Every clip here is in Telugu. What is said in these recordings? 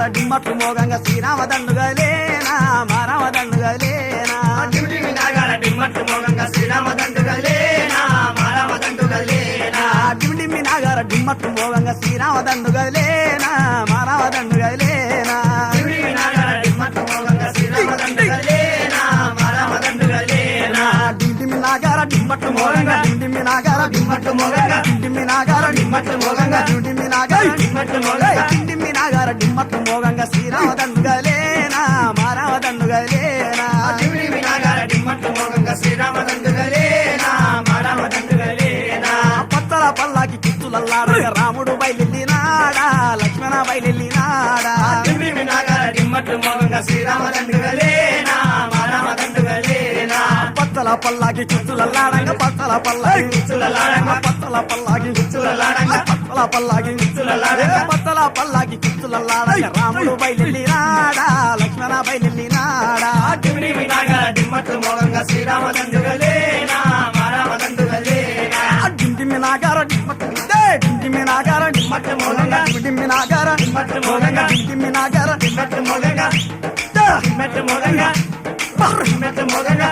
నాగార డిమ్మట్లు మోగంగా శ్రీరామ దండుగలేనా మారామ దండుగలేనా టిమిటిమి నాగార డిమ్మట్లు మోగంగా శ్రీరామ దండుగలేనా మారామ దండుగలేనా టిమిటిమి నాగార డిమ్మట్లు మోగంగా శ్రీరామ దండుగలేనా మారామ దండుగలేనా టిమిటిమి నాగార డిమ్మట్లు మోగంగా శ్రీరామ దండుగలేనా మారామ దండుగలేనా డిండిమి నాగార డిమ్మట్లు మోగంగా డిండిమి నాగార డిమ్మట్లు మోగంగా డిండిమి నాగార డిమ్మట్లు మోగంగా డిండిమి నాగార డిమ్మట్లు మోగంగా డిండిమి నాగార డిమ్మట్లు మోగంగా శ్రీరామ దండుగలేనా మారామ దండుగలేనా టిమిటిమి నాగార డిమ్మట్లు మోగంగా శ్రీరామ దండుగలేనా మారామ దండుగలేనా పత్తల పల్లాకి కిచ్చులల్లాడగా రాముడు బయలునాడా లక్ష్మణ బయలునాడా టిమిటిమి నాగార డిమ్మట్లు మోగంగా శ్రీరామ దండుగలేనా మారామ దండుగలేనా పత్తల పల్లాకి కిచ్చులల్లాడంగా పత్తల పల్లాకి కిచ్చులల్లాడంగా పత్తల పల్లాకి కిచ్చులల్లాడంగా పత్తల పల్లాకి కిచ్చులల్లాడంగా పత్తల పల్లాకి కిచ్చులల్లాడంగా రాముడు బయలునాడా లక్ష్మణ బయలునాడా టిమిటిమి నాగార డిమ్మట్లు మోగంగా శ్రీరామ దండుగలేనా మారామ దండుగలేనా డిండిమి నాగార డిండిమి నాగార డిమ్మట్లు మోగంగా డిండిమి నాగార డిమ్మట్లు మోగంగా డిండిమి నాగార డిమ్మట్లు మోగంగా డిమ్మట్లు మోగంగా డిమ్మట్లు మోగంగా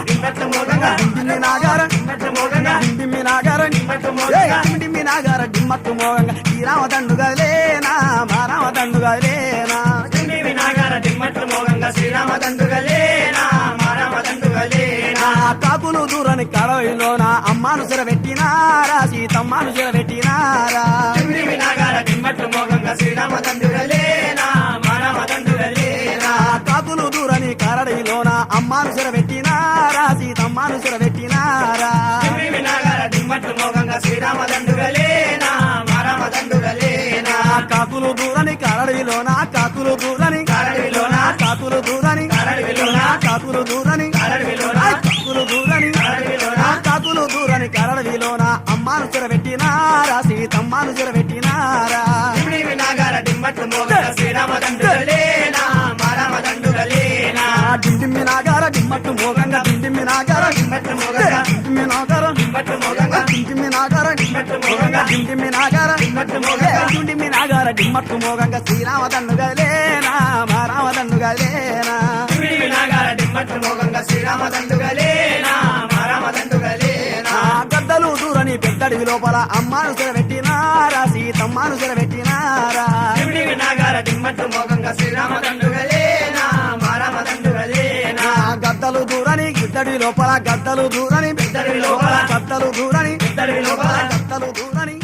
డిమ్మట్లు మోగంగా డిండిమి నాగార డిమ్మట్లు మోగంగా డిండిమి నాగార డిమ్మట్లు మోగంగా డిండిమి నాగార డిమ్మట్టు మోగంగా శ్రీరామ దండుగలేనా మారామ దండుగలేనా టిమిటిమి నాగార డిమ్మట్లు మోగంగా శ్రీరామ దండుగలేనా మారామ దండుగలేనా కాకులు దూరని కడవలోన అమ్మాను సిరబెట్టినారా సీతమ్మను సిరబెట్టినారా టిమిటిమి నాగార డిమ్మట్లు మోగంగా శ్రీరామ దండుగలేనా మారామ దండుగలేనా కాకులు దూరని కరడిలోన అమ్మాను సిరబెట్టినారా సీతమ్మను సిరబెట్టినారా టిమిటిమి నాగార డిమ్మట్లు మోగంగా శ్రీరామ దండుగలేనా మారామ దండుగలేనా కాకులు దూరని కరడిలోన కాకులు దూరని కరడిలోన కాకులు దూరని కరడిలోన కాకులు దూరని కరడిలోన కాకులు దూరని కరడిలోన కాకులు దూరని కరడిలోన అమ్మాను సిరబెట్టినారా సీతమ్మను సిరబెట్టినారా టిమిటిమి నాగార డిమ్మట్లు మోగంగా శ్రీరామ దండుగలేనా మారామ దండుగలేనా డిండిమి నాగార డిమ్మట్టు మోగంగా డిండిమి నాగార డిమ్మట్లు మోగంగా డిండిమి నాగార డిమ్మట్లు మోగంగా డిండిమి నాగార డిమ్మట్లు మోగంగా డిండిమి నాగార డిమ్మట్లు మోగంగా డిండిమి నాగార డిమ్మట్టు మోగంగా శ్రీరామ దండుగలేనా మారామ దండుగలేనా టిమిటిమి నాగార డిమ్మట్లు మోగంగా శ్రీరామ దండుగలేనా మారామ దండుగలేనా గద్దలు దూరని పెద్దడివి లోపల అమ్మాను సిరబెట్టినారా సీతమ్మను సిరబెట్టినారా టిమిటిమి నాగార డిమ్మట్లు మోగంగా శ్రీరామ దండుగలేనా మారామ దండుగలేనా గద్దలు దూరని గిద్దడి లోపల గద్దలు దూరని పెద్దడివి లోపల గద్దలు దూరని పెద్దడివి లోపల గద్దలు దూరని